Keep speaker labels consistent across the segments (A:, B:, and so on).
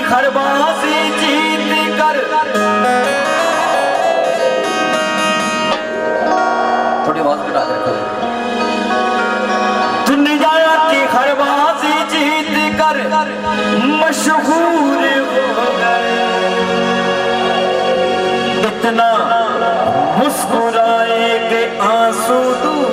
A: खरबासी जीत कर थोड़ी आवाज घटा कर दुनिया की खरबासी जीत कर मशहूर हो गए इतना मुस्कुराए के आंसू दूर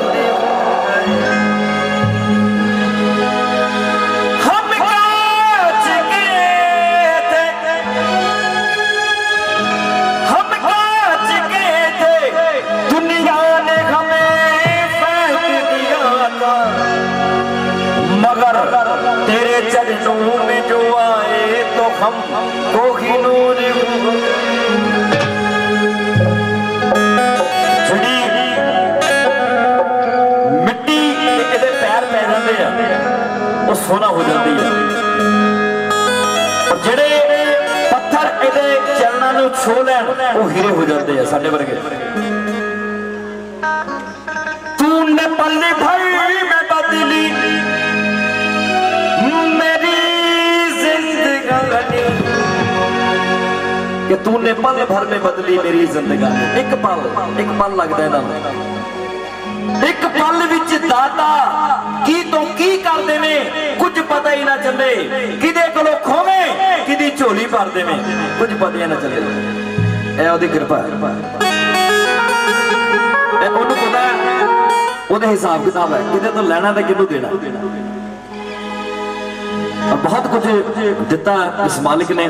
A: तेरे चरणों में जो आए तो हम को ही नूर जड़ी मिट्टी ਇਹਦੇ पैर पै जाते हैं वो सोना हो जाती है और ਜਿਹੜੇ पत्थर ਇਹਦੇ चरणों ਨੂੰ छो ਲੈਣ वो हीरे हो जाते हैं ਸਾਡੇ ਵਰਗੇ तूने पल भर में बदली कि तूने पल भर में बदली मेरी जिंदगानी एक पल लगता है ना एक पल विच दाता की तो की कर देवे कुछ पता ही ना चले किदे कोलों खोवे किदी झोली भर देवे कुछ पता ही ना चले ए ओदी कृपा है ए ओनू पता है ओदे हिसाब किताब है किदे तो लेना ते किदू देना बहुत कुछ दिता इस मालिक ने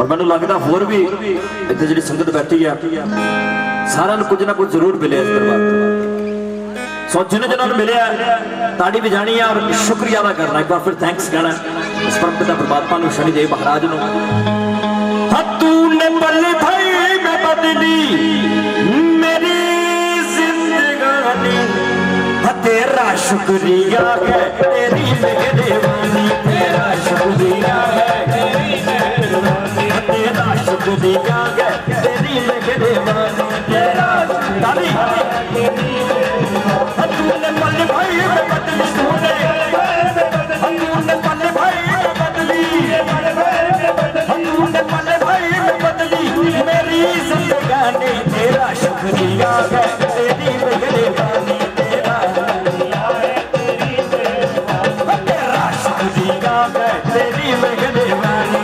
A: और मैं लगता होर भी इतने जी संगत बैठी है सारा कुछ ना कुछ जरूर मिले इस दरबार सो जिन्हें जिन्होंने मिले ताड़ी भी जानी है और शुक्रिया अदा करना एक बार फिर थैंक्स कहना इस परम पिता परमात्मा को शनिदेव महाराज को तूने पल भर में बदली मेरी जिंदगानी तेरा शुक्रिया है तेरी मेहरबानी तेरा शुक्रिया है तेरा शुक्रिया है तेरी मेहरबानी तेरा ताली तूने पल भाई में बदली तूने पल भाई में बदली तूने पल भाई में बदली मेरी जिंदगानी तेरा शुक्रिया है तेरी मेहरबानी तेरी मेहरबानी तेरा शुक्रिया है तेरी मेहरबानी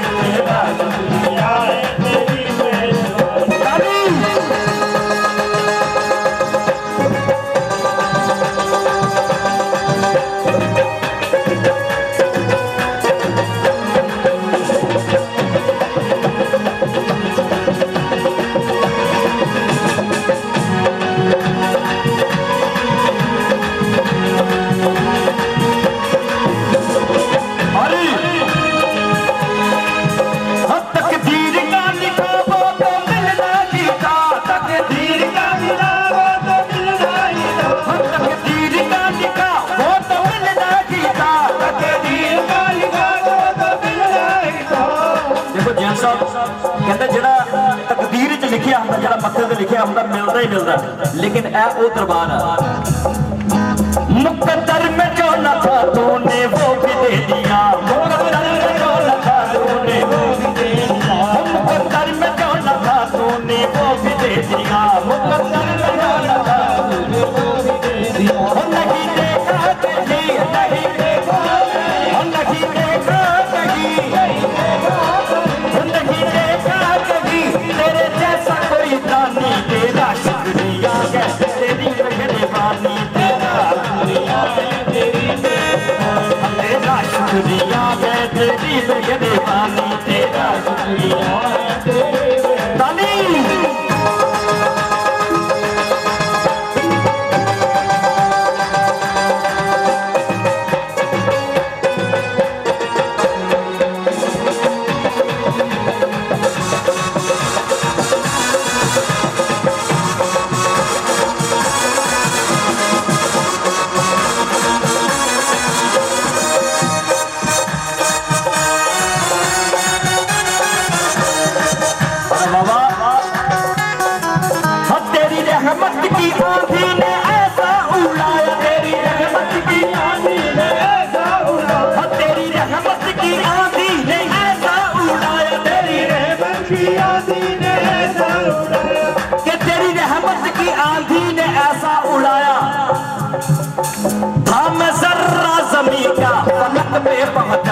A: तकदीर च लिखिया होंगे जो मत्थे से लिखिया होंगे मिलता ही मिलता लेकिन ए वो दरबार है मुकद्दर में जो न था तूने वो भी दे दिया मुकद्दर में जो न था तूने वो भी दे दिया मुकद्दर में जो न था तूने वो भी दे दिया मुकद्दर में जो न था तूने वो भी दे दिया नहीं देखा कहीं नहीं देखा नहीं देखा कहीं तेरे जैसा कोई दानी तेरा शुक्रिया है तेरी मेहरबानी तेरा शुक्रिया है तेरी मेहरबानी तेरा शुक्रिया है दानी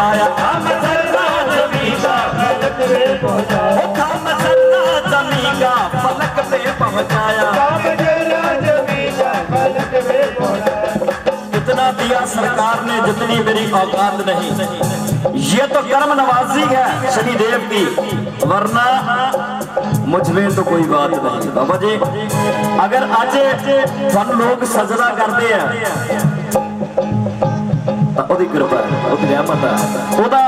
A: पहुंचाया, काम सर्रा जमीन का फलक पे पहुंचाया, काम सर्रा जमीन का फलक पे पहुंचाया, काम सर्रा जमीन का फलक पे पहुंचाया। इतना दिया सरकार ने जितनी मेरी औकात नहीं। ये तो कर्म नवाजी है शनिदेव की, वरना मुझमें तो कोई बात नहीं। बाबा जी अगर आज हम लोग सजदा करते हैं तो ओदी कृपा है, ओदी रहमत है, ओदा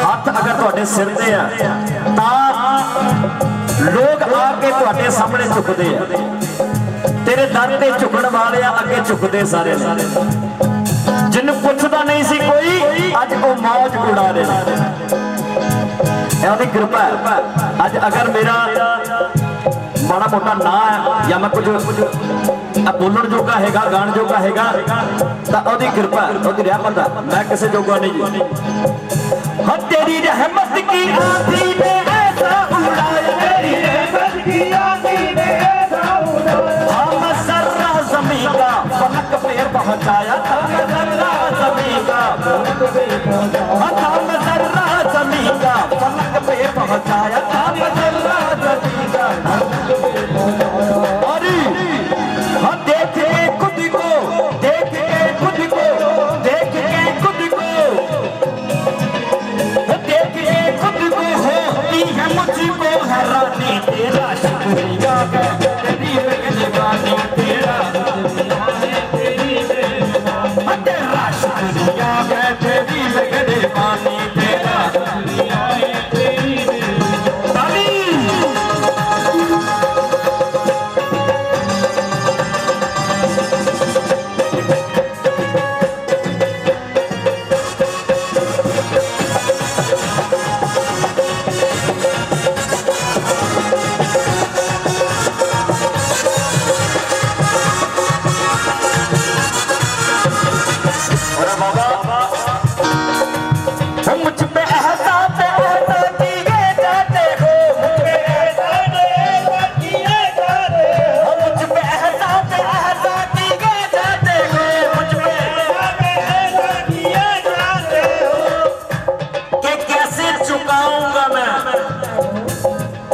A: हाथ अगर तुहाडे सिर ते है तां लोग आके तुहाडे सामने झुकदे हैं, तेरे दर ते झुकण वाले अगे झुकदे सारे जिन्हें पुछदा नहीं सी कोई अज वो मौज उड़ा रहे। यह कृपा है। अज अगर मेरा माड़ा मोटा ना है या मैं कुछ बोलण जोगा हैगा गाण जोगा हैगा तो ओदी कृपा ओदी रहमत है, मैं किसी जोगा नहीं। हाँ तेरी रहमत की आंधी ने ऐसा उड़ाया, तेरी रहमत की आंधी ने ऐसा उड़ाया, हम सर्रा ज़मीन का फलक पे पहुंचाया, हम सर्रा ज़मीन का फलक पे पहुंचाया, हम सर्रा ज़मीन का फलक पे पहुंचाया, हम सर्रा ज़मीन का फलक पे पहुंचाया। अरे हाँ देख के खुद को, देख के खुद को, देख के खुद को, देख के खुद को होती है मुझको हैरानी, तेरा शुक्रिया है तेरी मेहरबानी, तेरा तेरा शुक्रिया है तेरी मेहरबानी, तेरा शुक्रिया है तेरी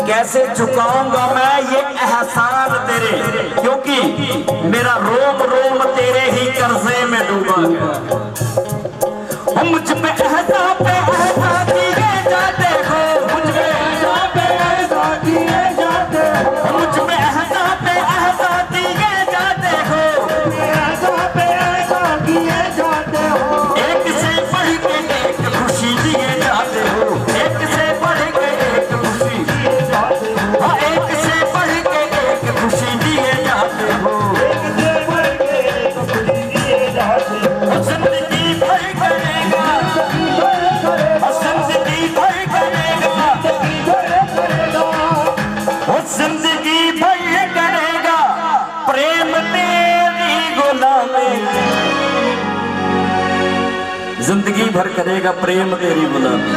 A: कैसे चुकाऊंगा मैं ये एहसान तेरे, क्योंकि मेरा रोम रोम तेरे ही कर्जे में डूबा गया। मुझ पे एहसा किए जाते हो, मुझ पे एहसा किए जाते हो, मुझ पे एहसा किए जाते हो, एहसा किए जाते हो, एक से बढ़ के एक खुशी दिए जाते हो, एक से बढ़ के एक खुशी, हाँ एक से बढ़ के एक खुशी दिए जाते हो, एक से बढ़ के एक खुशी दिए जाते हो। जिंदगी भर करेगा, जिंदगी भर करेगा, जिंदगी भर करेगा प्रेम तेरी गुलामी, जिंदगी भर करेगा प्रेम तेरी गुलामी।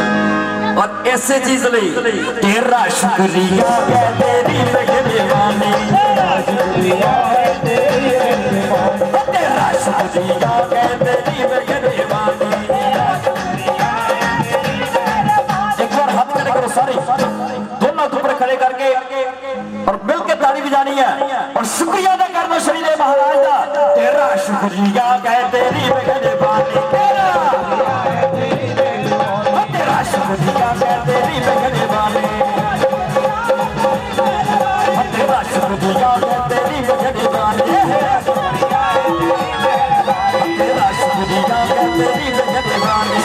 A: और ऐसे चीज ली तेरा शुक्रिया है तेरी मेहरबानी, तेरा शुक्रिया है तेरी मेहरबानी, तेरा शुक्रिया है तेरी मेहरबानी। एक बार हाथ खड़े करो सारे, दोनों ऊपर खड़े करके और मिल के ताली बजानी है और शुक्रिया अदा करना शरीर महाराज का। तेरा शुक्रिया है तेरी मेहरबानी, तेरा शुक्रिया है तेरी मेहरबानी, तेरा शुक्रिया है तेरी मेहरबानी, तेरा शुक्रिया है तेरी मेहरबानी।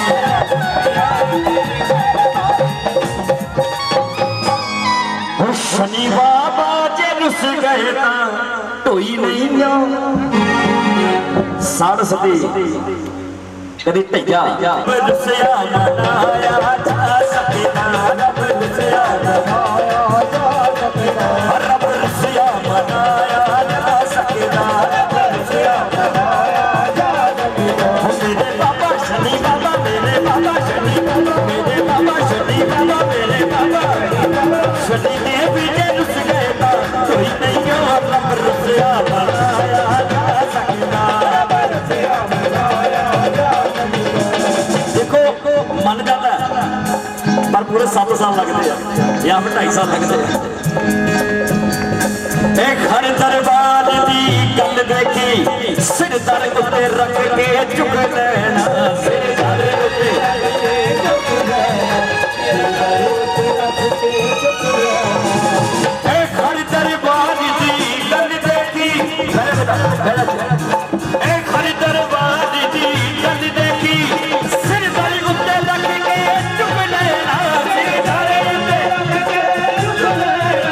A: शनि बाबा जे रुस गए ना टोई नहीं लो साड़ सदी कदी ढैया रुसिया मनाया जा सकेना, रब रुसिया मनाया जा सकेना, रब रुसिया मनाया जा सकेना, रब रुसिया मनाया जा सकेना। मेरे बाबा शनि बाबा, मेरे बाबा शनि बाबा, मेरे बाबा शनि बाबा, मेरे बाबा शनि देव जे रुस गए ना कोई नहीं हो, रब रुसिया मनाया जा सकेना, रब रुसिया मनाया जा सकेना। देखो पूरे 7 साल लगते हैं या फिर 2.5 साल लगते हैं। घर दरबार दी गल देखी सिर दर उत्ते रख के चुक लेना सिर दर उत्ते घर दरबार दी गल देखी घर दरबार दी गल देखी सिर दर उत्ते रख के चुक लेना सिर दर उत्ते रख के चुक लेना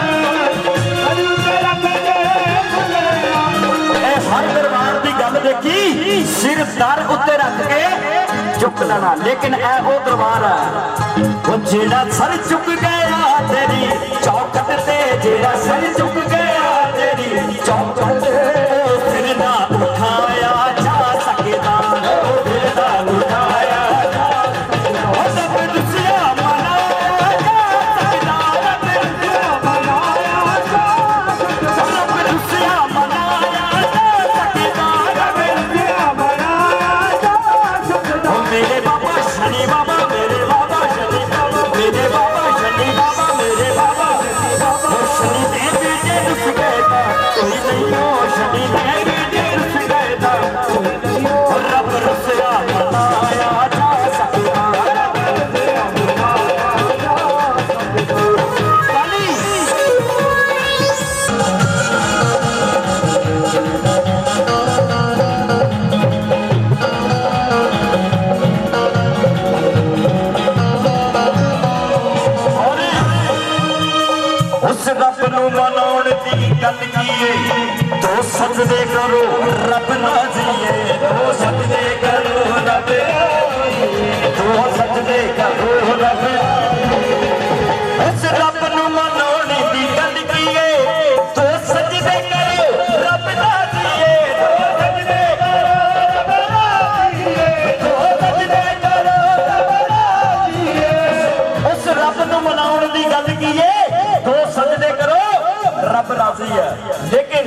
A: हर दरबार की गल देखी सिर दर उत्ते रख के चुक लेना। लेकिन ए वो दरबार है वो जेड़ा सर चुक गया तेरी चौखट ते जेड़ा सर चुक गया तेरी चौखट ते फिर ना उठाया जा सकदा फिर ना उठाया जा सब दुसिया मनाया जा सकदा फिर मनाया जा सब दुसिया मनाया जा सकदा फिर मनाया जा सकदा मेरे बाबा शनि बाबा मेरे बाबा शनि बाबा मेरे बाबा शनि बाबा मेरे बाबा शनि देव जे रुस गए था कोई नहीं हो शनि देव जे रुस गए था रब रुसया मनाया जा सकता उस रब नू मनाउण दी गल कीए तो सजदे करो रब राज़ी तो सजदे करो रब तो सजदे करो रब उस रब नू मनाउण दी गल कीए तो सजदे करो रब राज़ी तो सजदे करो रब राज़ी तो सजदे करो रब राज़ी उस रब नू मनाउण दी गल कीए तो सजदे करो रब राजी है। लेकिन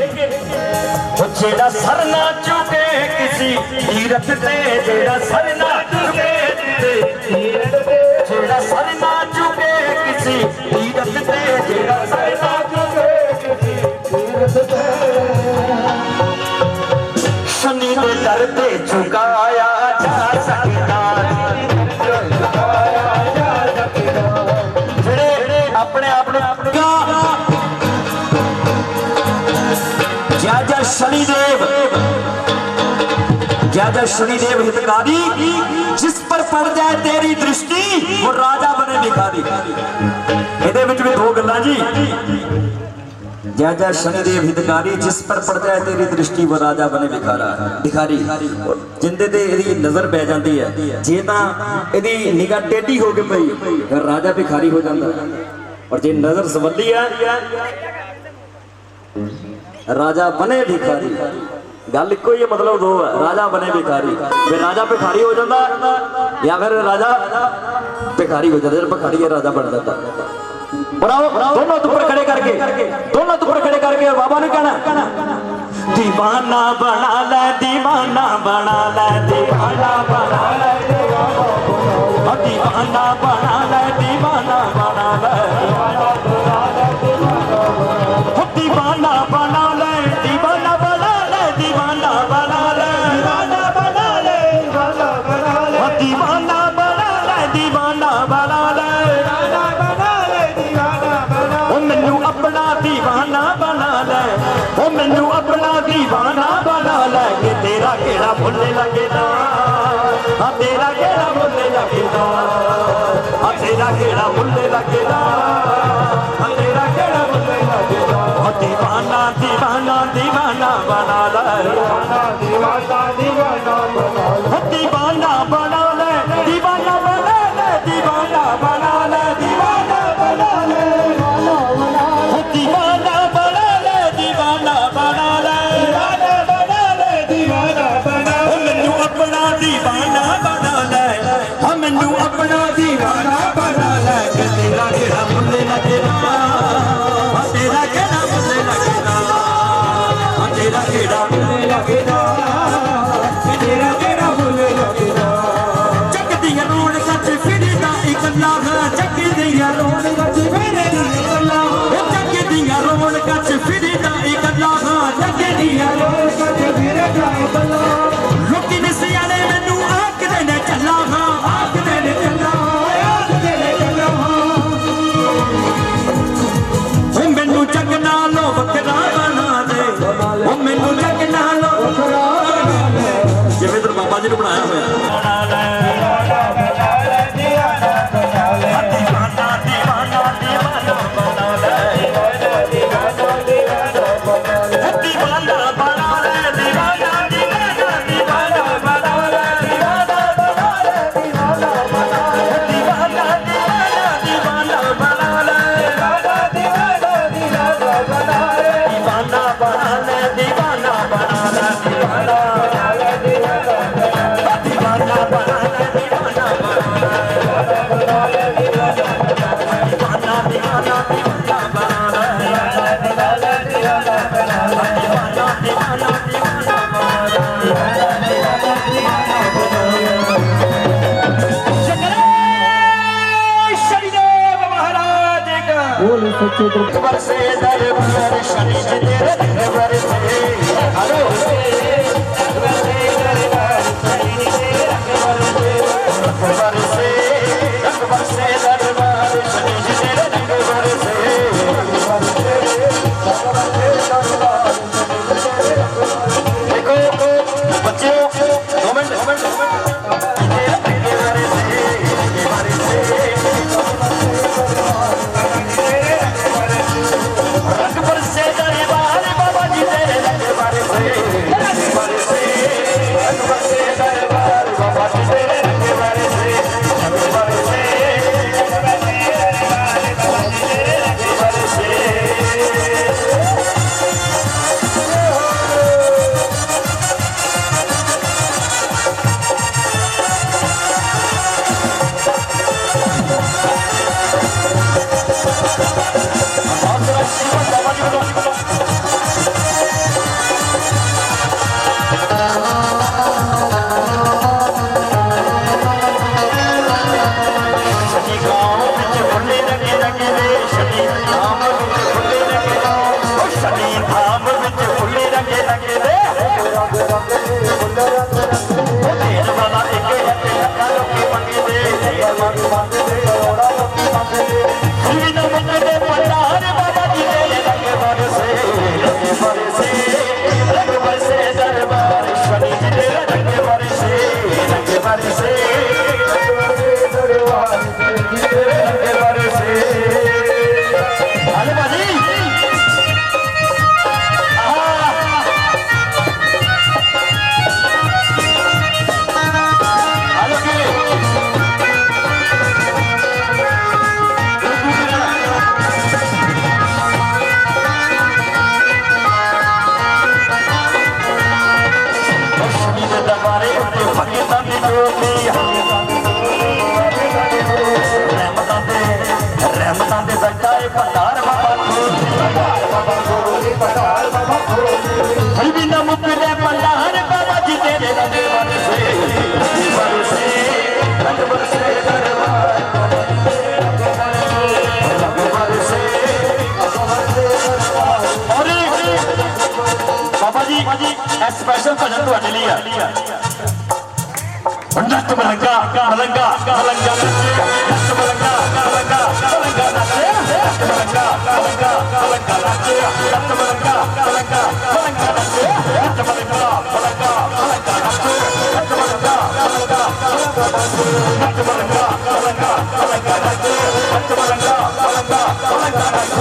A: जेड़ा सर ना चुके किसी तीरथ ते जेड़ा सर ना चुके जेड़ा सर ना चुके किसी तीरथ ते जेड़ा सर ना चुके किसी तीरथ ते शनि के दर ते झुकाया जा सकता जेड़े अपने अपने जय शनिदेव हितकारी जिस पर पड़ जाए तेरी दृष्टि वो राजा बने भिखारी। ਇਹਦੇ ਵਿੱਚ ਵੀ 2 ਗੱਲਾਂ जी जय शनिदेव हितकारी जिस पर पड़ जाए तेरी दृष्टि वो राजा बने भिखारी जिंदे ते ਇਹਦੀ नजर पै जाती है जे तां ਇਹਦੀ निगाह टेढ़ी हो के पई फिर राजा भिखारी हो जाता और जे नजर सवली है राजा बने भिखारी। गल इको ही मतलब 2 है राजा बने भिखारी फिर राजा भिखारी हो जाता या फिर राजा भिखारी हो जाता भिखारी राजा बन जाता। दोनों तुपर खड़े करके बाबा ने कहना दीवाना बना ले दीवाना बना ले दीवाना बना ले दीवाना बना ले दीवाना बना ले दीवाना बना ले दीवाना बना ले दीवाना बना ले दीवाना बना ले दीवाना बना ले दीवाना बना ले मैनू अपना दीवाना बना ले ओ मैनू अपना दीवाना बना ले कि तेरा केड़ा भुल्ले लगेगा हाँ तेरा केड़ा भुल्ले लगेगा हाँ तेरा केड़ा भुल्ले लगेगा हाँ तेरा केड़ा भुल्ले लगेगा दीवाना दीवाना दीवाना बना ले दीवाना दीवाना बना ले दीवाना बना ले दीवाना बना ले दीवाना बना ले दीवाना बना ले दीवाना बना ले दीवाना बना ले दीवाना बना ले मैनू अपना दीवाना बना ले हाँ मैनू अपना दीवाना बना ले कि तेरा केड़ा भुल्ले लगेगा हाँ तेरा केड़ा भुल्ले लगेगा हाँ तेरा केड़ा भुल्ले लगेगा तेरा केड़ा भुल्ले लगेगा जग दी रोड सच फिरदा इकल्ला जग दी
B: सच्चे दरबार से दरबार शनि जी तेरे दरबार से हेलो दरबार से दरबार शनि जी तेरे दरबार से दरबार से दरबार शनि जी तेरे दरबार से देखो बच्चों मोमेंट स्पेशल भजन तो लिया नच मलंगा मलंगा मलंगा नच मलंगा मलंगा मलंगा नच मलंगा मलंगा मलंगा नच मलंगा मलंगा मलंगा नच मलंगा मलंगा मलंगा नच मलंगा मलंगा नच मलंगा मलंगा मलंगा नच मलंगा मलंगा मलंगा नच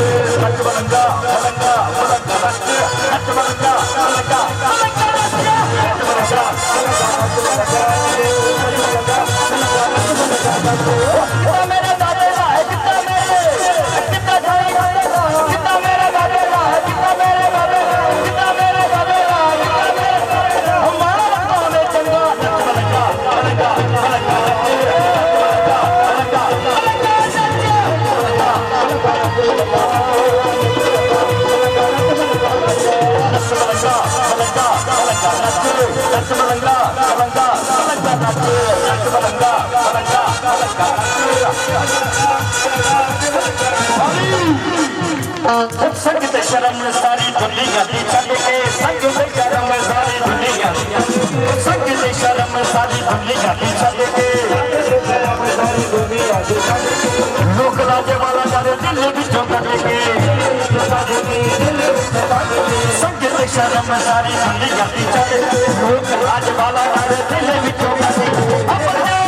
B: मलंगा मलंगा मलंगा नच मलंगा मलंगा मेरे दादे है कितना मेरे कितना कितना मेरे दादे है कितना मेरे दादे कितना मेरे दादे हमारा में चंगा मलंगा मलंगा मलंगा संग ते शर्म सारी दुनिया दी चल के संग ते शर्म सारी दुनिया संग ते शर्म सारी दुनिया दी चल के लोक राजे वाला जाने दिल विचों कट के संग ते शर्म सारी दुनिया दी चल लोक राज वाला जाने दिल विचों कट के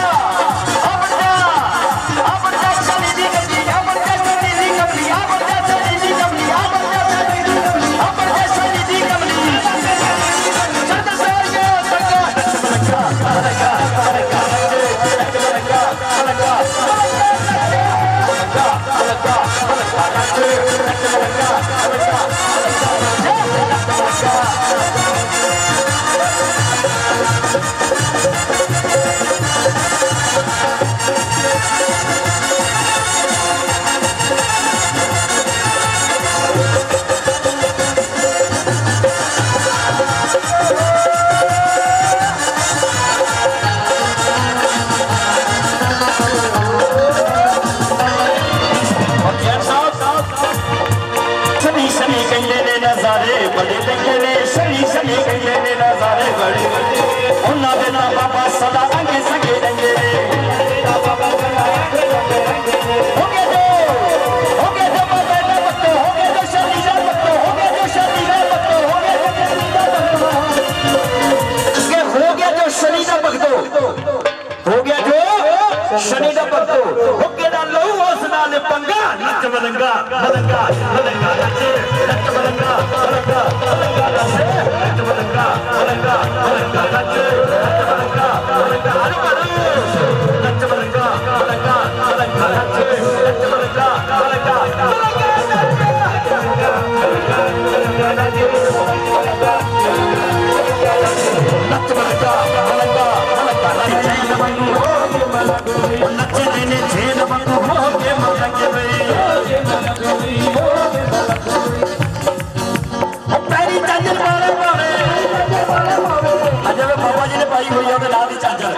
A: शनि दा भक्तो हुक्के दा लो उस नाल पंगा नच मलंगा मलंगा मलंगा नच नच मलंगा मलंगा मलंगा नच नच मलंगा मलंगा मलंगा नच नच मलंगा मलंगा हर हर नच मलंगा मलंगा मलंगा नच नच मलंगा मलंगा मलंगा नच मलंगा मलंगा मलंगा नच नच देने छेद बंगू हो के मलंगे वे पैरी चांजर वाले पावे अजब बाबा जी ने पाई हुई है नाम ही चांजर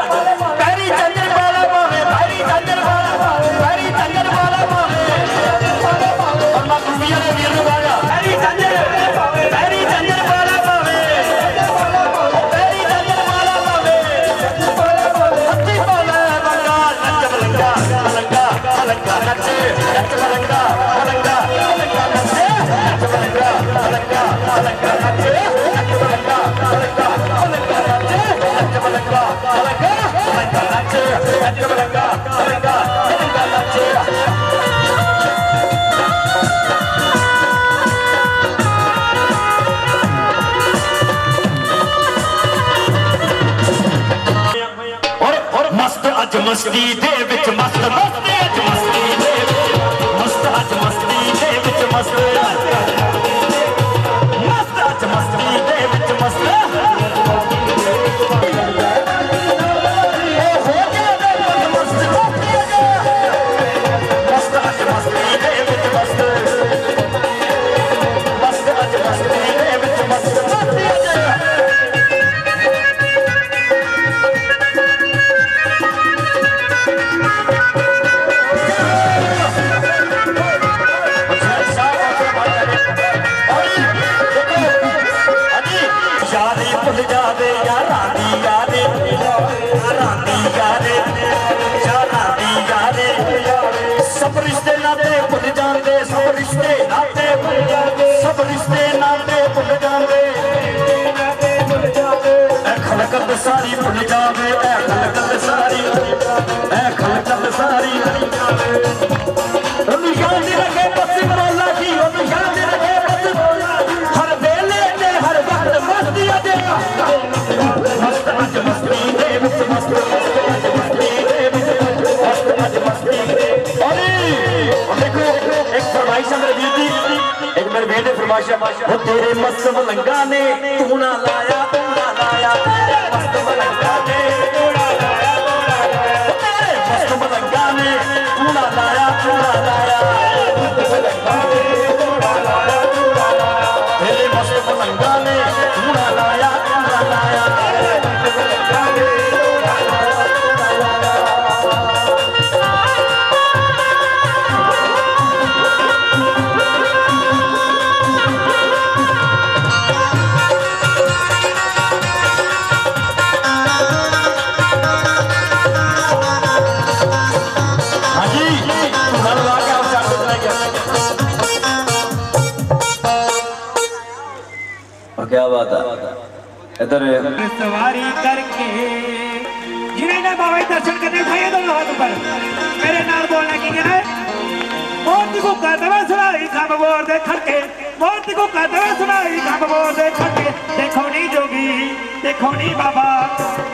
A: पैरी चांजर वाला पावे पैरी चांजर वाला पावे पैरी चांजर वाला पावे और मां कुड़िया ने वीर वाला पैरी चांजर पावे पैरी चांजर वाला पावे पैरी चांजर वाला पावे हत्ती बोले बंगाल नच मलंगा मलंगा मलंगा नच नच मलंगा मलंगा मलंगा नच नच मलंगा मलंगा मलंगा नच नच मलंगा मलंगा मलंगा नच नच मलंगा मलंगा मलंगा नच नच मलंगा मलंगा मलंगा नच और मस्त अज मस्ती दे विच मस्त मस्त अज मस्ती दे मस्त अज मस्ती दे विच मस्त मस्त अज मस्ती दे विच मस्त मस्त अज मस्ती दे विच मस्त मस्त अज मस्ती दे विच मस्त भुल जावे यारा दी यारे यारा दी यारे यारा दी यारे सब रिश्ते नाते भुल जाते सब रिश्ते नाते भुल जाते सब रिश्ते नाते भुल जाते खलकत सारी भुल जावे खलकत सारी खलकत सारी याद रखे बस मौला की याद रखे बस हर वेले ने हर वक्त मस्ती दे मस्त अज मस्ती दे विच मस्त अज मस्ती दे विच मस्त अज मस्ती दे अरे देखो एक फरमाइश है मेरे वीर दी एक मेरे वीर ने फरमाइश वो तेरे मस्त मलंगा ने तू ना लाया मस्त मलंगा ने तू ना लाया तेरे मस्त मलंगा ने तू ना लाया तेरे मस्त मलंगा ने तू ना लाया क्या बात है इधर
C: सवारी करके जिन्हें ना बाबा दर्शन करने चाहिए तो हाथ ऊपर मेरे नाल बोलना की है मौत को कदम सुनाई खब बोर दे खड़के मौत को कदम सुनाई खब बोर दे खड़के देखो नी जोगी देखो नी बाबा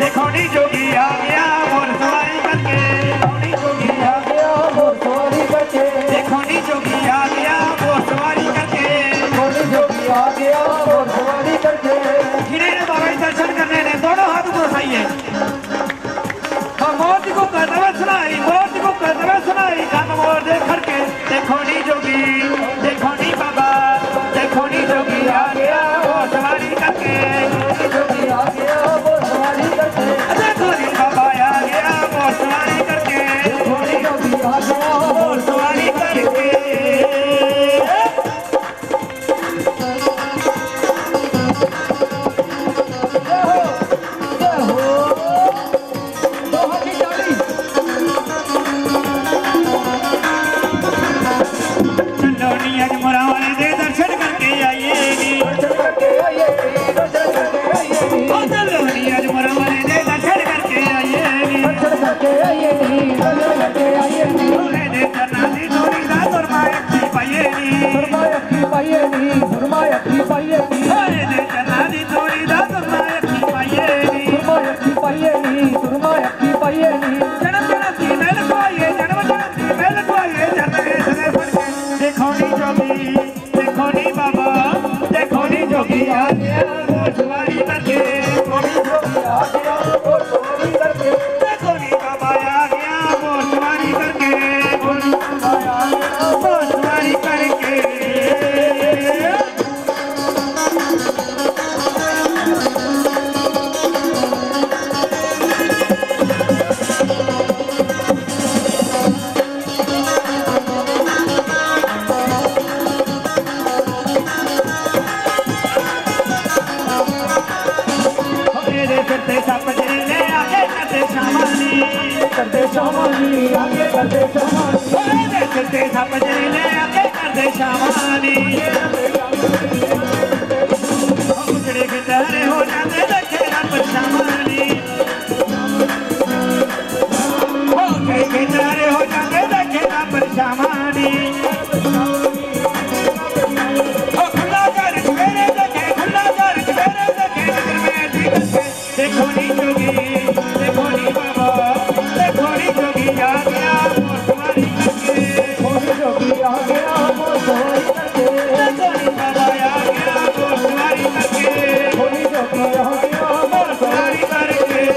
C: देखो नी जोगी आ गया मोर सवारी करके देखो नी जोगी आ गया मोर सवारी करके देखो नी जोगी आ गया मोर सवारी करके देखो नी जोगी आ गया मोर सवारी करके जिन्हें बाबा दर्शन करने ने दोनों हाथ को सही है मौत को कदम सुनाई खब बोर दे खड़के देखो नी जोगी देखो नी बाबा देखो नी जोगी आ गया मोर सवारी करके जोगी आ गया मोर सवारी करके देखो नी बाबा आ गया मोर सवारी करके देखो नी जोगी आ गया मोर सवारी करके आज मुरावाले दे दर्शन करके आइएगी आज मुरावाले दे दर्शन करके आइएगी करते शामानी आके करते शामानी ओए करते सब जरीले आके करते शामानी उजड़े किनारे हो जाते देखे ना परशामानी उजड़े किनारे हो जाते देखे ना परशामानी खुला कर मेरे देखे खुला कर मेरे देखे नजर में ठीक है देखो नी जोगी देखो नी बाबा देखो नी जोगी आ गया मोसवारी करके देखो नी जोगी आ गया मोसवारी करके देखो नी बाबा आ गया मोसवारी करके देखो नी जोगी आ गया मोसवारी करके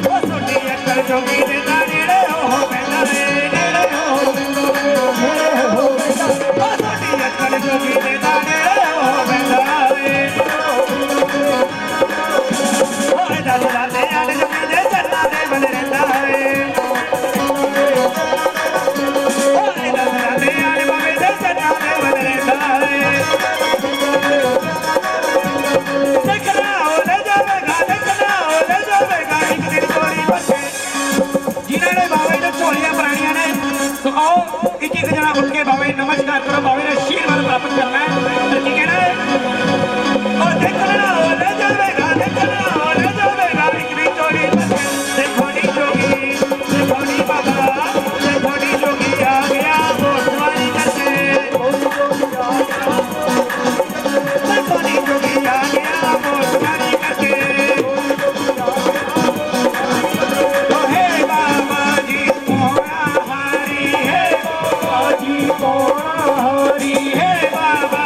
C: जोगी दे नेड़े हो बैठा रे नेड़े हो छोटी अक्कल जोगी दे नेड़े हो बैठा रे ओए दस राते आड़ जोगी दे चन्ना दे बन रहता है ओए दस राते आड़ बाबे दे चन्ना दे बन रहता है देखना हो ले जावेगा एक दिन चोरी बचे जिन्होंने बाबे ने झोलियां बनानियां ने तो आओ एक एक जना उठ के बाबे नमस्कार करो बाबे ने आशीर्वाद प्राप्त करना है तो की कहना है और देखना हो ले जावेगा एक दिन चोरी बचे देखो नी जोगी देखो नी बाबा देखो नी जोगी आ गया मोसवारी करके देखो नी जोगी आ गया मोसवारी करके हे बाबा जी मोरा हारी हे बाबा जी मोरा हारी हे बाबा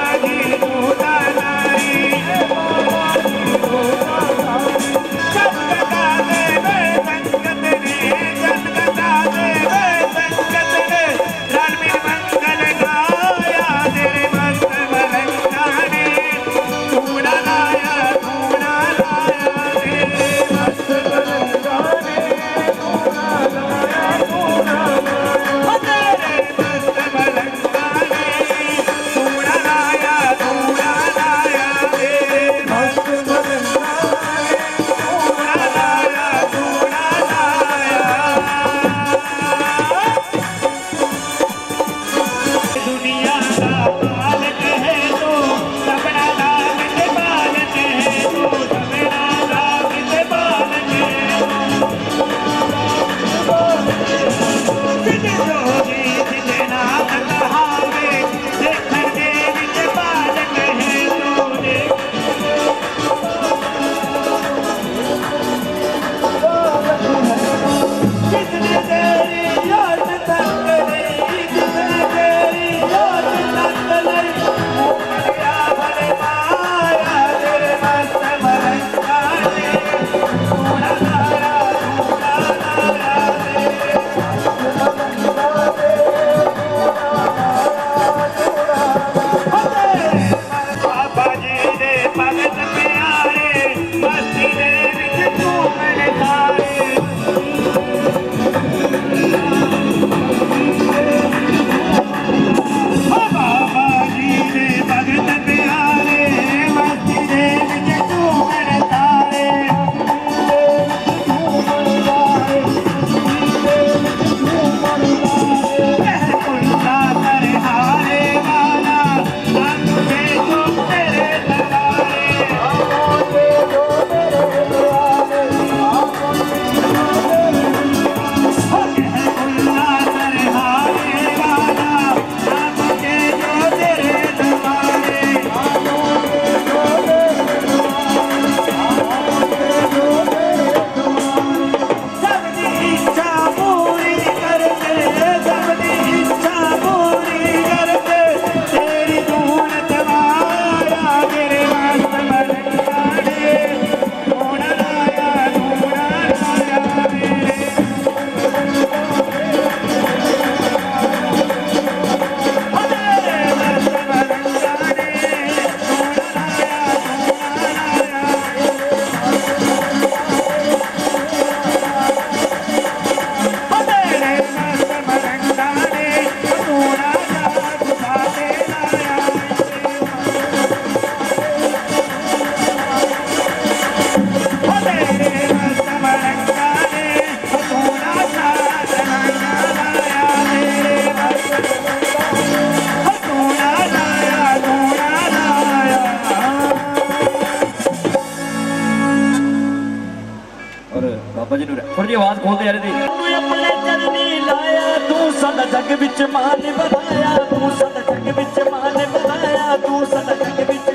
A: आवाज खोलते यार दी अपने चरनी लाया तू साडा जग विच मान बनाया तू साडा जग विच मान बनाया तू साडा जग विच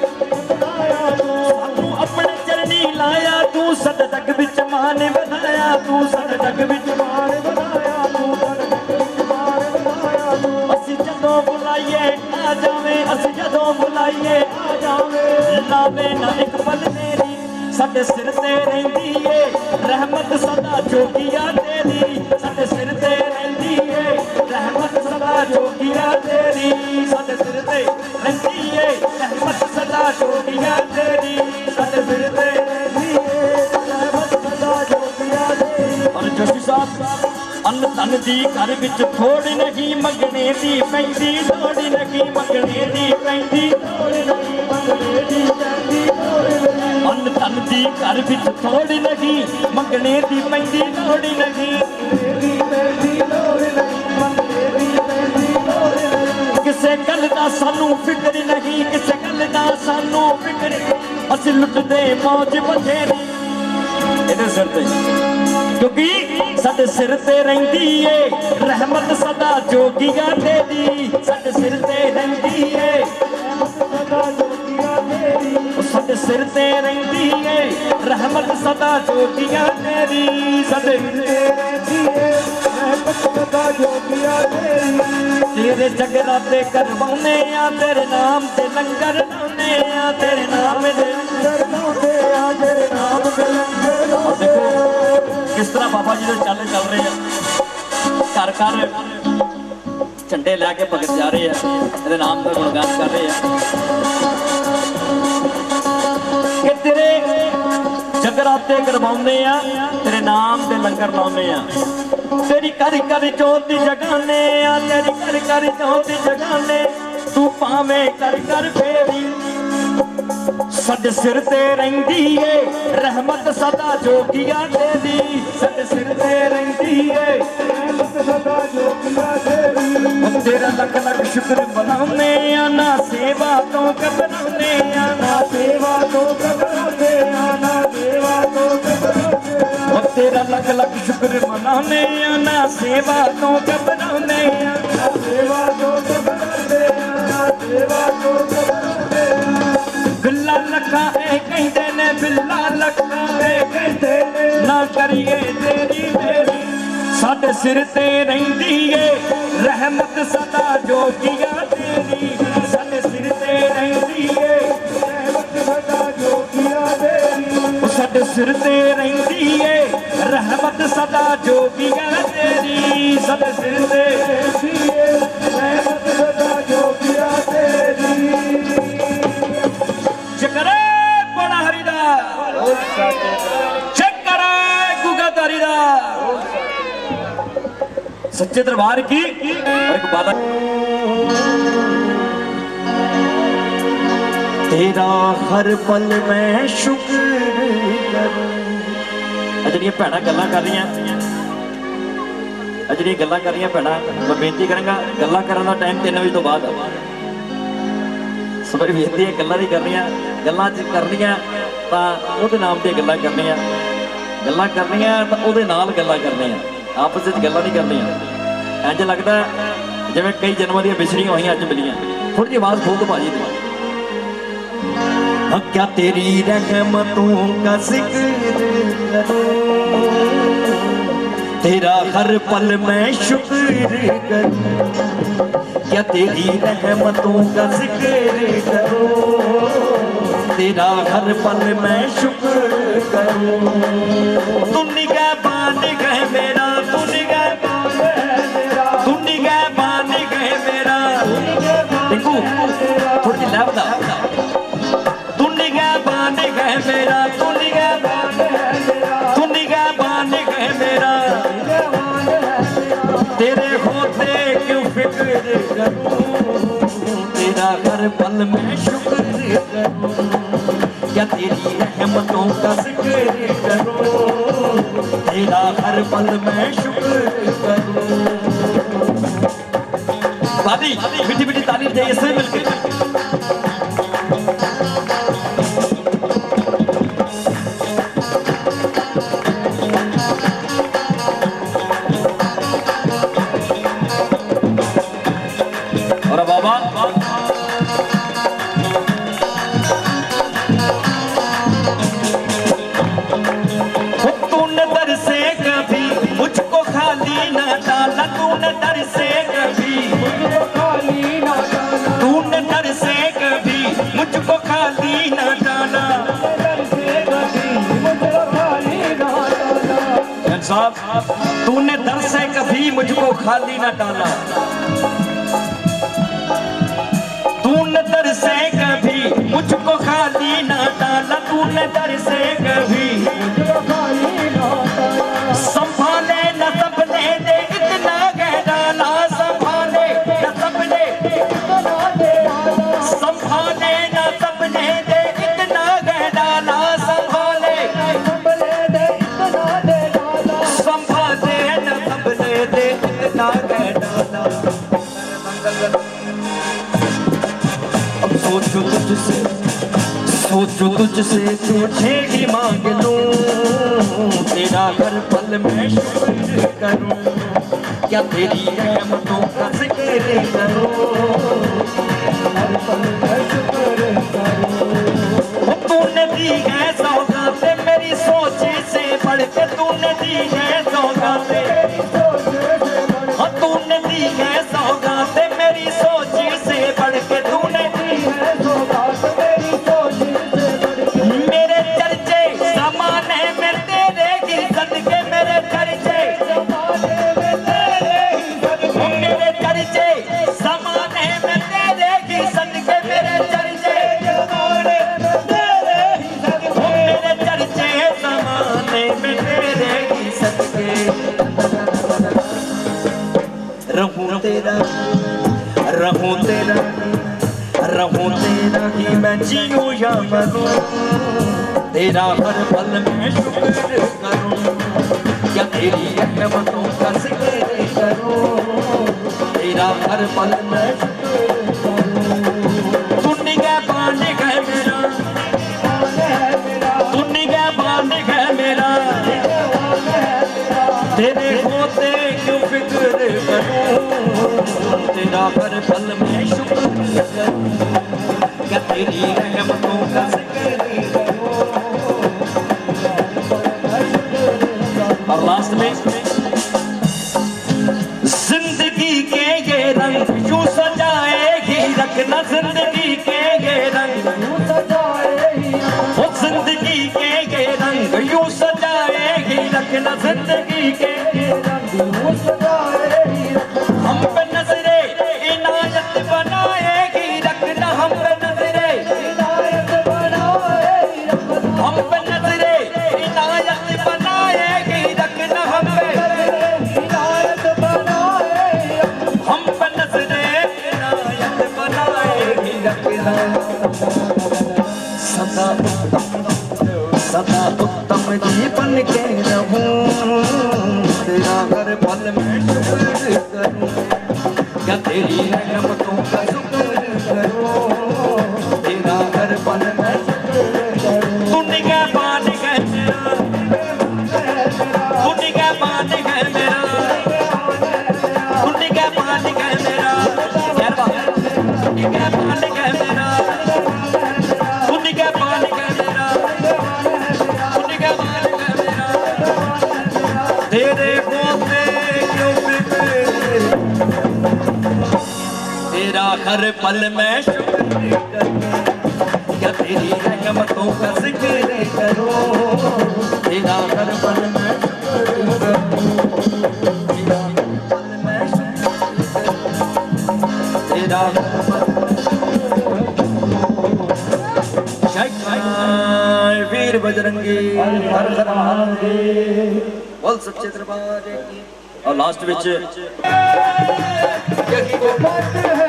A: बनाया तू अपने चरनी लाया तू साडा जग विच मान बनाया तू साडा जग विच मान बनाया तू साडा जग विच मान बनाया असि जदों बुलाइए आ जावे असि जदों बुलाइए आ जावे लावे ना एक पल मेरी साडे सिर ते रहिंदी ए रहमत सदा जोगिया तेरी साडे सिर ते रहिंदी ए रहमत सदा जोगिया तेरी साडे सिर ते रहिंदी ए रहमत सदा जोगिया तेरी साडे सिर ते रहिंदी ए रहमत सदा जोगिया तेरी। और जोशी साहब अन्न धन दी घर विच थोड़ी नहीं मंगने दी पैंदी थोड़ी नहीं मंगने दी पैंदी थोड़ी नहीं मंगने दी पैंदी अन्न धन दी घर विच थोड़ी नहीं मंगने दी पैंदी थोड़ी नहीं किसे गल दा सानू फिक्र नहीं किसे गल दा सानू फिक्र असीं लुटदे मौज बथेरी इहदे सिर ते क्योंकि साडे सिर ते रहिंदी ए रहमत सदा जोगिया तेरी साडे सिर ते रहिंदी ए रहमत सदा जोगिया तेरी साडे सिर ते रहिंदी ए रहमत सदा जोगिया तेरी साडे सिर ते रहिंदी ए रहमत सदा जोगिया तेरी तेरे जगराते करवाने आ तेरे नाम ते लंगर लाने आ तेरे नाम दे लंगर लाने आ तेरे नाम दे लंगर लाने। देखो किस तरह बाबा जी दे चाले चल रहे हैं घर घर झंडे लैके भगत जा रहे हैं ये नाम का गुणगान कर रहे हैं कि तेरे जगराते करवाने आ तेरे नाम दे लंगर लाने आ तेरी कर कर जोत जगाने आ तेरी कर कर जोत जगाने तू पावे कर कर फेरी साडे सिर ते रहिंदी ए रहमत सदा जोगिया तेरी साडे सिर ते रहिंदी ए रहमत सदा जोगिया तेरी तेरा लख लख शुक्र मनाउने आ ना सेवा तो घबराउने आ ना सेवा तो घबराउने आ ना सेवा तो घबराउने तेरा लख लख शुक्र मनाउने आ ना सेवा तो घबराउने आ ना सेवा तो घबराउने आ ना सेवा तो घबराउने बिल्ला लखा ए कहते ने बिल्ला लखा ए कहते ने ना करिए तेरी मेरी साडे सिर ते रहिंदी ए रहमत सदा जोगिया तेरी साडे सिर ते रहिंदी ए रहमत सदा जोगिया तेरी साडे सिर ते रहिंदी ए रहमत सदा जोगिया तेरी साडे सिर ते रहिंदी ए रहमत सदा जोगिया तेरी। चकरे बड़ा हरिदा चकरे गुगादारी दा सच्चे दरबार की एक बात तेरा हर पल मैं शुक्र करूं अजड़ियां भैणां गल्लां कर रही अजड़ियां गल्लां कर रही भैणां मैं बेनती करांगा गल्लां करन दा टाइम 3 बजे तो बाद मेरी बेनती है गल्लां नहीं करनियां गल्लां करनियां तां ओहदे नाम ते गल्लां करनियां तां ओहदे नाल गल्लां करनियां आपस में गल्लां नहीं करनियां इंज लगदा जिवें कई जन्मां दी बिछड़ियां होईयां अज मिलियां थोड़ी जी आवाज खोल दो भाजी क्या तेरी रहमतों का जिक्र करूं तेरा हर पल मैं शुक्र करूं क्या तेरी रहमतों का जिक्र करूं तेरा हर पल मैं शुक्र करूं तू निगहबान है मेरा तू निगहबान है मेरा देखो थोड़ी सी लैब दा तू निगहबान है मेरा तू निगहबान है मेरा तेरे होते क्यों फिक्र करूं तेरा हर पल मैं शुक्र करूं क्या तेरी रहमतों का जिक्र करूं तेरा हर पल मैं शुक्र करूं। बादी मीठी मीठी तारीफ चाहिए से मिलकर से कभी मुझको खाली ना जाना, तूने दर से कभी मुझको खाली ना जाना, दर से कभी मुझको खाली ना डाला। साहब तूने दर से कभी मुझको खाली ना डाला, तूने दर से कभी मुझको खाली ना डाला, तूने दर से कभी मुझको खाली ना डाला। संभाले न सबने दे इतना कह डाला, संभाले न सबने इतना दे डाला, संभाले न सबने दे इतना कह डाला, संभाले न सबने दे इतना दे डाला, संभाले न सबने दे इतना कह डाला। सोचो तुझसे तुझे ही मांग लूं, तेरा हर पल में शुक्र करूं, क्या तेरी रहमतों का जिक्र करूं, हर पल में शुक्र करूं। तूने दी है सौगातें मेरी सोच से बढ़ के, तूने दी है सौगातें, तूने दी है सौगातें मेरी सोच से बढ़ के, तूने दी है सौगातें मेरी सोच से बढ़ के। मेरे चर्चे ज़माने में तेरे ही सदके, मेरे चर्चे ज़माने में तेरे ही सदके, मेरे चर्चे ज़माने में तेरे ही सदके, मेरे चर्चे ज़माने में तेरे ही सदके, मेरे चर्चे ज़माने में तेरे ही सदके। रहूं तेरा ही मैं जीऊं या मरूं, तेरा हर पल में शुक्र करूं, क्या तेरी रहमतों का जिक्र करूं, तेरा हर पल में शुक्र करूं। तू निगहबान है मेरा, तू निगहबान है मेरा, तेरे होते क्यों फिक्र करूं, तेरा हर पल में शुक्र करूं, क्या तेरी रहमतों का जिक्र करूं। और लास्ट में जिंदगी के ये रंग यूं सजाएगी रखना, जिंदगी के ये रंग यूं सजाएगी, वो जिंदगी के ये रंग यूं सजाएगी रखना, जिंदगी के ये रंग यूं सजाएगी रखना। हम पे नजरे इनायत बनाएगी रखना, हम पे नजरे इनायत बनाएगी रखना, हम पे नजरे इनायत बनाएगी रखना, हम पे इनायत बनाएगी, हम पे नजरे इनायत बनाएगी रखना। सदा उत्तम जीवन के रहूं, तेरा हर पल में शुक्र करूं, क्या तेरी रहमतों का शुक्र करूं, तेरा हर पल में शुक्र करूं। तू निगहबान है मेरा, तू निगहबान है मेरा, तू निगहबान है मेरा, निगहबान है मेरा, तू निगहबान है मेरा, तू निगहबान है मेरा, तेरे होते क्यों फिक्र, तेरा हर पल में शुक्र करूं, क्या तेरी रहमतों का जिक्र करूं, तेरा हर पल में शुक्र करूं, तेरा हर पल में शुक्र करूं, तेरा हर पल में। वीर बजरंगी हर हर महादेव, बोल सच्चे दरबार की। और लास्ट विच यही वो मंत्र है,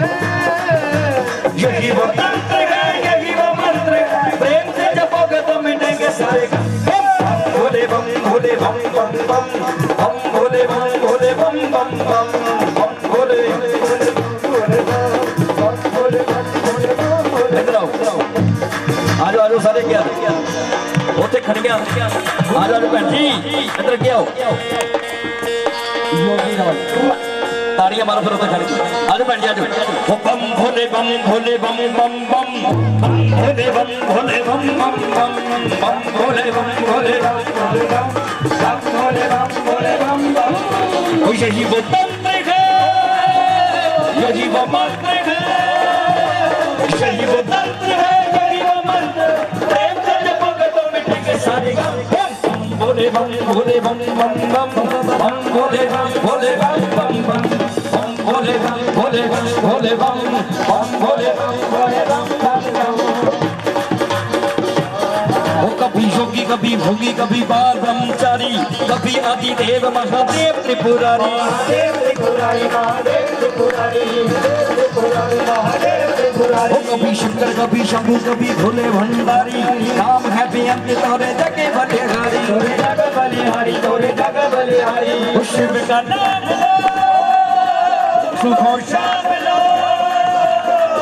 A: यही वो तंत्र है, यही वो मंत्र है, प्रेम से जपोगे तो मिटेंगे सारे गम। भोले बम भोले बम बम बम, हम भोले बम भोले बम बम बम, हम भोले भोले बम भोले बम, हम भोले बम भोले बम भोले। इधर आओ आज आज सारे क्या उठे खड़ गया, आज आज भैन जी इधर क्या हो, ताड़ियां मारो फिर उधर खड़े, आज भैन जी आज बम भोले बम भोले बम बम बम, भोले बम भोले बम बम बम, बम भोले बम भोले बम भोले बम, बम भोले बम भोले बम बम। यही वो तंत्र है,
C: यही वो मर्द है, यही वो दर्द है, यही वो मर्द। प्रेम से जपोगे तो मिटेंगे सारे गम। बम भोले बम भोले बम बम बम बम भोले बम भोले बम बम बम बम भोले बम भोले बम भोले बम बम भोले बम भोले बम बम बम। वो कभी योगी कभी भोगी कभी बाल ब्रह्मचारी, कभी आदि देव महादेव त्रिपुरारी। महादेव त्रिपुरारी महादेव त्रिपुरारी महादेव त्रिपुरारी। वो कभी शंकर कभी शंभु कभी भोले भंडारी, नाम है बेअंत तोरे जगे बलिहारी। तोरे जग बलिहारी तोरे जग बलिहारी। शिव का नाम सुबह शाम लो,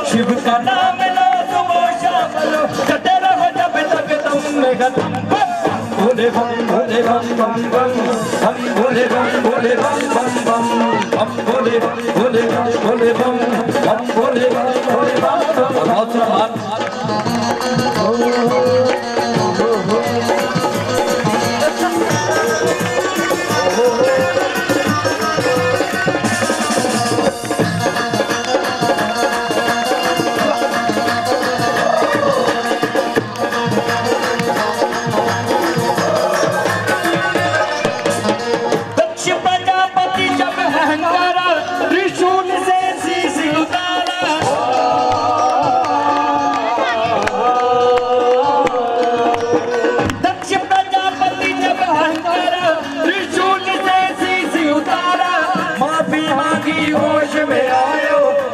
C: शिव का नाम लो सुबह शाम लो, कटे रहो जब तक तुम में गम। भोले बम भोले बम बम बम हम भोले बम भोले बम बम बम हम भोले बम भोले बम भोले बम हम भोले बम भोले बम बम। बहुत सारा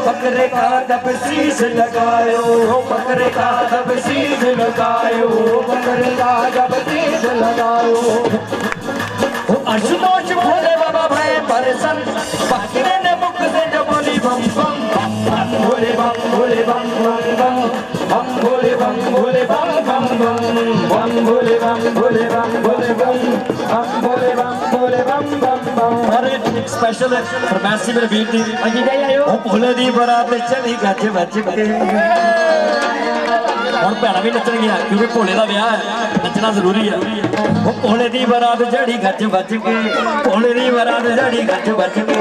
C: बकरे का जब शीश लगायो, बकरे का जब शीश लगायो, बकरे का जब शीश लगायो। आशुतोष भोले बाबा भय परसन, बकरे ने मुख से जो बोली बम बम बम भोले बम भोले बम बम बम बम भोले बम भोले बम बम बम बम भोले बम भोले बम भोले बम बम भोले बम भोले बम बम बम। अरे स्पेशल फरमाइशी मेरे वीर दी अजी गई आयो। ओ भोले दी बरात चली गज बज के, ਹੁਣ ਭੈਣਾਂ ਵੀ ਨੱਚਣਗੀਆਂ ਕਿਉਂਕਿ ਭੋਲੇ ਦਾ ਵਿਆਹ ਹੈ, ਨੱਚਣਾ ਜ਼ਰੂਰੀ ਹੈ। ਉਹ ਭੋਲੇ ਦੀ ਬਰਾਤ ਜਿਹੜੀ ਗੱਜ ਵੱਜ ਕੇ, ਭੋਲੇ ਦੀ ਬਰਾਤ ਜਿਹੜੀ ਗੱਜ ਵੱਜ ਕੇ,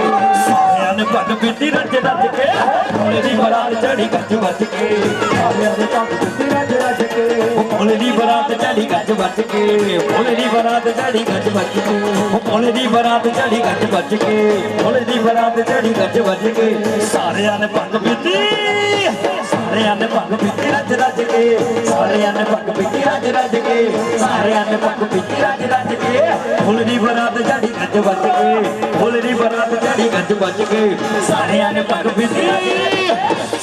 C: ਸਾਰਿਆਂ ਨੇ ਭੰਗ ਪੀਤੀ ਰੱਜ ਰੱਜ ਕੇ। ਭੋਲੇ ਦੀ ਬਰਾਤ ਜਿਹੜੀ ਗੱਜ ਵੱਜ ਕੇ, ਸਾਰਿਆਂ ਨੇ ਭੰਗ ਪੀਤੀ ਰੱਜ ਰੱਜ ਕੇ। ਉਹ ਭੋਲੇ ਦੀ ਬਰਾਤ ਜਿਹੜੀ ਗੱਜ ਵੱਜ ਕੇ, ਭੋਲੇ ਦੀ ਬਰਾਤ ਜਿਹੜੀ ਗੱਜ ਵੱਜ ਕੇ। ਉਹ ਭੋਲੇ ਦੀ ਬਰਾਤ ਜਿਹੜੀ ਗੱਜ ਵੱਜ ਕੇ, ਭੋਲੇ ਦੀ ਬਰਾਤ ਜਿਹੜੀ ਗੱਜ ਵੱਜ ਕੇ। ਸਾਰਿਆਂ ਨੇ ਭੰਗ ਪੀਤੀ, ਸਾਰਿਆਂ ਨੇ ਭੰਗ ਪੀਤੀ ਰੱਜ ਰੱਜ ਕੇ, ਸਾਰਿਆਂ ਨੇ ਭੰਗ ਪੀਤੀ ਰੱਜ ਰੱਜ ਕੇ, ਸਾਰਿਆਂ ਨੇ ਭੰਗ ਪੀਤੀ ਰੱਜ ਰੱਜ ਕੇ। ਭੋਲੇ ਦੀ ਬਰਾਤ ਜਿਹੜੀ ਗੱਜ ਵੱਜ ਕੇ, ਭੋਲੇ ਦੀ ਬਰਾਤ ਜਿਹੜੀ ਗੱਜ ਵੱਜ ਕੇ। ਸਾਰਿਆਂ ਨੇ ਭੰਗ ਪੀਤੀ,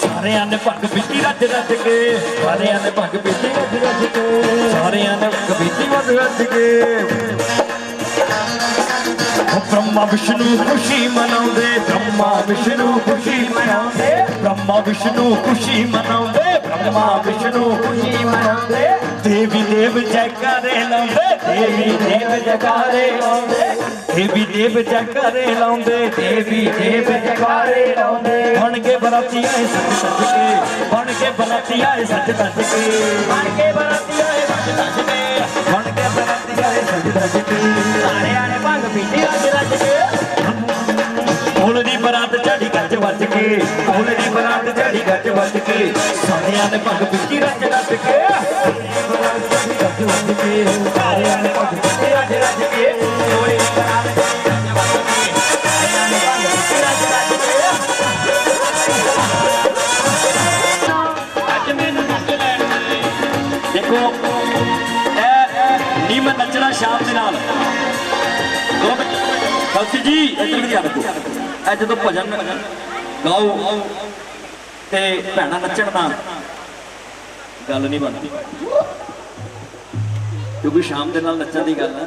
C: ਸਾਰਿਆਂ ਨੇ ਭੰਗ ਪੀਤੀ ਰੱਜ ਰੱਜ ਕੇ, ਸਾਰਿਆਂ ਨੇ ਭੰਗ ਪੀਤੀ ਰੱਜ ਰੱਜ ਕੇ, ਸਾਰਿਆਂ ਨੇ ਭੰਗ ਪੀਤੀ ਰੱਜ ਰੱਜ ਕੇ। ब्रह्मा विष्णु खुशी मनाउंदे, ब्रह्मा विष्णु खुशी मनाउंदे, ब्रह्मा विष्णु खुशी मनाउंदे, ब्रह्मा विष्णु खुशी मनाउंदे। देवी देव जयकारे लाउंदे, देवी देव जयकारे लाउंदे, देवी देव जयकारे लाउंदे, देवी देव जयकारे लाउंदे। बन के बराती आए सज सज के, बन के बराती आए सज सज के, बन के बराती आए सज सज के, बन के बराती आए सज सज के। सारे आने भंग पीती रज रज के। भोले दी बरात चढ़ी गज बज के, भोले दी बरात चढ़ी गज बज के। सारियां ने भंग पीती रज रज के, गज बज के। सारियां ने भंग पीती रज रज के, भोले दी बरात चढ़ी गज बज के। सारियां ने भंग पीती रज रज के। अज मैनूं नच लैण दे। देखो नी मैं नचना शाम दे नाल कलसी जी इधर ध्यान रखो। ਇਹ ਜਦੋਂ ਭਜਨ ਗਾਓ ਤੇ ਭੈਣਾਂ ਨੱਚਣ ਦਾ ਗੱਲ ਨਹੀਂ ਬਣਦੀ, ਕਿਉਂਕਿ ਸ਼ਾਮ ਦੇ ਨਾਲ ਨੱਚਣ ਦੀ ਗੱਲ ਹੈ।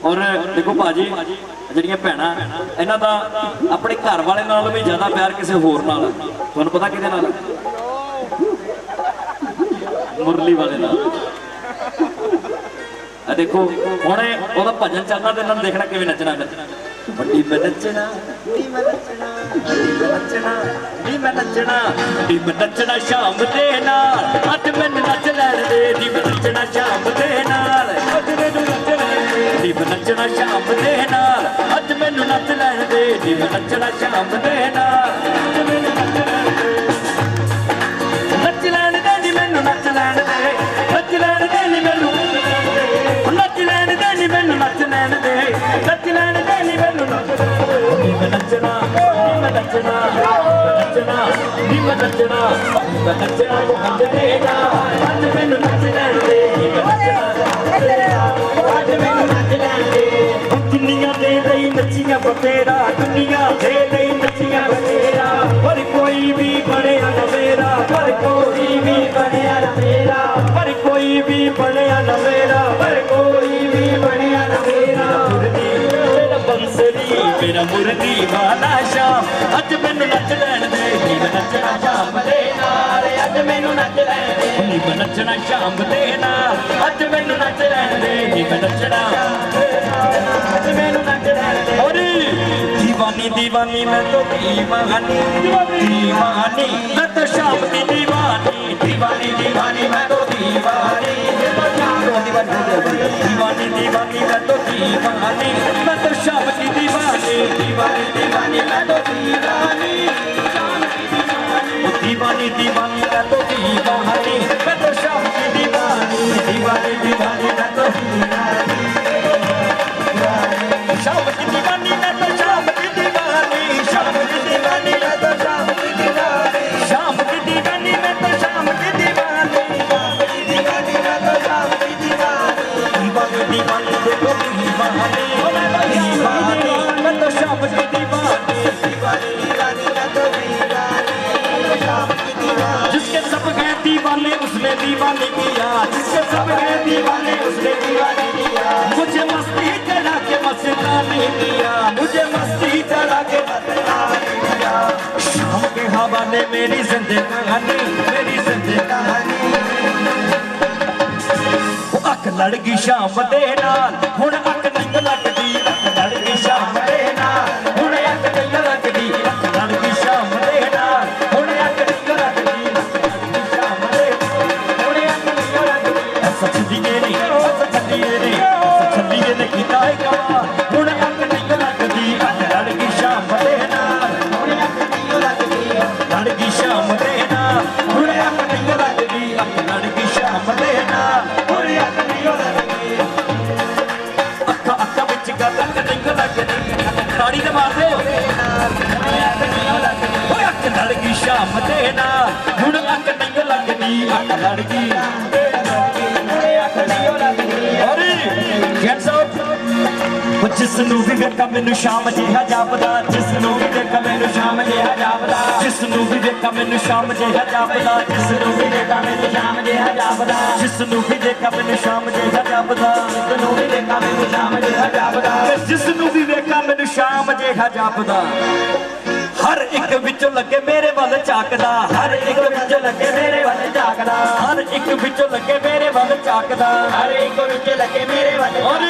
C: ਔਰ ਦੇਖੋ ਭਾਜੀ ਜਿਹੜੀਆਂ ਭੈਣਾਂ ਇਹਨਾਂ ਦਾ ਆਪਣੇ ਘਰ ਵਾਲੇ ਨਾਲ ਵੀ ਜ਼ਿਆਦਾ ਪਿਆਰ ਕਿਸੇ ਹੋਰ ਨਾਲ ਹੈ। ਤੁਹਾਨੂੰ ਪਤਾ ਕਿਹਦੇ ਨਾਲ? ਮੁਰਲੀ ਵਾਲੇ ਨਾਲ। देखो हुणे ओदा भजन चलना ते इन्हां नूं देखना किवें नचना है। बड़ी मैं नचना, नी मैं नचना, बड़ी मैं नचना, नी मैं नचना, नी मैं नचना शाम दे नाल। अज मैनूं नच लैण दे, नी मैं नचना शाम दे नाल। अज मैनूं नच लैण दे, नी मैं नचना शाम दे नाल। अज मैनूं नच लैण दे, नी मैं नचना शाम दे नाल।
A: नचना नचना नी मैं नचना को हंज देना अज मैनू नच लैण दे अज मैनू नच लैण दे दुनिया दे लई नचियां बतेरा दुनिया दे लई नचियां बतेरा पर कोई भी बणिया न मेरा पर कोई भी बणिया न मेरा पर कोई भी बणिया न मेरा पर कोई भी बणिया न मेरा बंसरी मेरा मुरली वाला शाम अज मैनू नच लैण दे नी मैं नचना शाम दे नाल अज मैनू नच लैण दे नी मैं नचना शाम दे नाल अज मैनू नच लैण दे नी मैं नचना अज मैनू नच लैण दे और दीवानी दीवानी मैं तो दीवानी दीवानी मैं तो शाम दी दीवानी दीवानी दीवानी मैं तो दीवानी दीवानी दीवानी मैं तो दीवानी मैं तो शाम की दीवानी दीवानी दीवानी मैं तो दीवानी दीवानी दीवानी मैं तो दीवानी मैं तो शाम की दीवानी दीवानी दीवानी मैं तो शाम की दीवानी मैं तो शाम की दीवानी शाम की दीवानी मैं तो शाम की दीवानी शाम की दीवानी मैं तो शाम की दीवानी दीवानी मैं तो शाम की दीवानी दीवानी देखो दीवानी दीवानी मैं तो शाम की दीवानी दीवानी दीवानी मैं तो दीवानी शाम की दीवानी जिसके सब गए दीवाने उसने दीवानी किया जिसके सब गए दीवाने उसने दीवानी किया मुझे मस्ती चढ़ा के मस्तानी किया मुझे मस्ती चढ़ा के मस्तानी किया शाम के हवाले मेरी जिंदगानी मेरी जिंदगानी अख लड़ गई शाम दे नाल हुण अख नहीं लगदी अख लड़ गई शाम दे नाल हुण अख नहीं लगदी अख लड़ गई शाम दे नाल हुण अख नहीं लगदी अख लड़ गई शाम दे हुण अख नहीं लगदी सच दिए नहीं सच छलिए नहीं सच छलिए ने कीता है कमाल हुण अख नहीं लगदी अख लड़ गई शाम दे नाल हुण अख नहीं लगदी लड़ गई शाम दे नाल हुण अख नहीं लगदी अख लड़ गई शाम दे नाल हुण अख ताड़ी दे मार दे अख लड़ गई शाम दे नाल हुण अख नहीं लगदी अख लड़ गई अख नहीं लगदी अरे कैन साहब जिसनू भी वेखा मैनू शाम जिहा जापदा जिसनू भी वेखा मैनू शाम जिहा जापदा जिसनू भी वेखा मैनू शाम जिहा जापदा जिसनू भी वेखा मैनू शाम जिहा जापदा जिसनू भी वेखा मैनू शाम जिहा जापदा जिसनू भी वेखा मैनू शाम जिहा जापदा जिसनू भी वेखा मैनू शाम जिहा जापदा हर एक विचों लगे मेरे वाल झाकदा हर एक विचों लगे मेरे वाल झाकदा हर एक विचों लगे मेरे वाल झाकदा हर एक विचों लगे मेरे वाल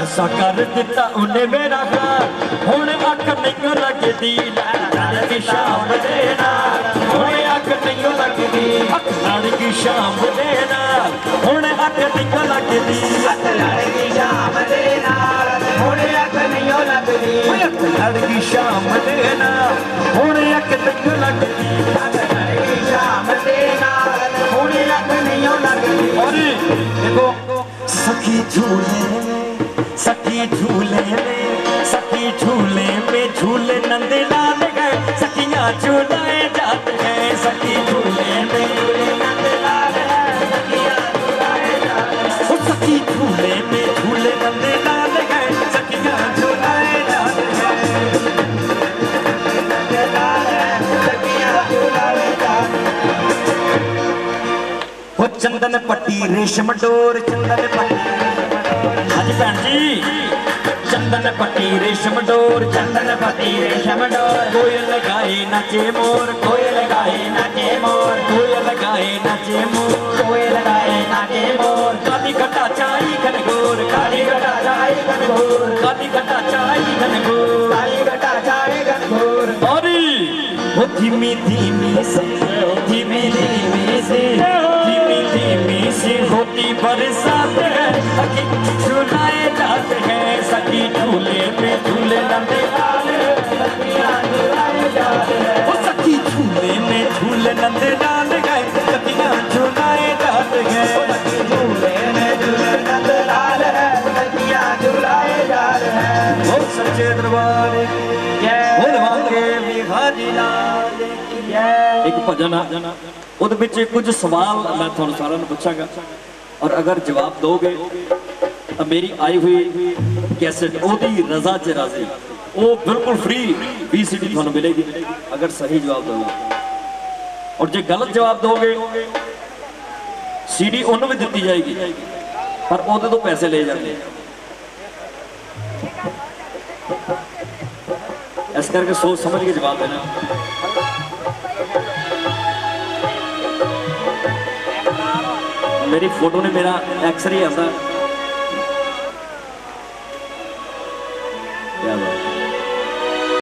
A: ऐसा कर दिता उन्हें मेरा घर हुण अख नहीं लगदी लड़ शाम दे नाल हुण अख नहीं लगदी अख लड़ शाम दे नाल हुण अख नहीं लगदी अख लड़ शाम दे नाल हुण अख नहीं लगदी अख लड़ शाम दे नाल हुण अख नहीं लगदी अख लड़ शाम दे नाल हुण अख नहीं लगदी और देखो सखी झूले सखी झूले में झूले नंद लाल गए सखियां झूलाए जाते हैं सखी झूले में झूले नंद लाल है सखियां झूलाए जाते हैं सखी झूले में झूले नंद लाल गए सखियां झूलाए जाते हैं नंद लाल है सखियां झूलाए जाते हैं वो चंदन पट्टी रेशम डोर चंदन पट्टी हाँ जी भैन जी चंदन पट्टी रेशम डोर चंदन पट्टी रेशम डोर कोयल लगाए नाचे मोर कोयल लगाए नाचे मोर कोयल लगाए नाचे मोर कोयल लगाए नाचे मोर काली घटा चाई घनघोर काली घटा चाई घनघोर काली घटा चाई घनघोर काली घटा चाई घनघोर और वो धीमी धीमी से धीमी धीमी से धीमी धीमी से होती बरसात है सखी झूलाए जाते हैं सखी झूले में झूले नंदे लाल सखियां झूलाए जाते हैं वो सखी झूले में झूले नंदे लाल गए सखियां झूलाए जाते हैं सखी झूले में झूले नंदे लाल है सखियां झूलाए जाते हैं वो सच्चे दरबार के
C: हरि लाल की जय।
A: एक भजन आ ਉਹਦੇ ਵਿੱਚ ਕੁਝ ਸਵਾਲ ਮੈਂ ਤੁਹਾਨੂੰ ਸਾਰਿਆਂ ਨੂੰ ਪੁੱਛਾਂਗਾ ਔਰ ਅਗਰ ਜਵਾਬ ਦੋਗੇ ਤਾਂ ਮੇਰੀ ਆਈ ਹੋਈ ਕੈਸੇਟ ਉਹਦੀ ਰਜ਼ਾ ਚ ਰਾਜ਼ੀ ਉਹ ਬਿਲਕੁਲ ਫ੍ਰੀ VCD ਤੁਹਾਨੂੰ ਮਿਲੇਗੀ ਅਗਰ ਸਹੀ ਜਵਾਬ ਦੋਗੇ ਔਰ ਜੇ ਗਲਤ ਜਵਾਬ ਦੋਗੇ CD ਉਹਨੂੰ ਵੀ ਦਿੱਤੀ ਜਾਏਗੀ ਪਰ ਉਹਦੇ ਤੋਂ ਪੈਸੇ ਲਏ ਜਾਣਗੇ ਇਸ ਕਰਕੇ ਸੋਚ ਸਮਝ ਕੇ ਜਵਾਬ ਦੇਣਾ मेरी फोटो ने मेरा एक्सरे आता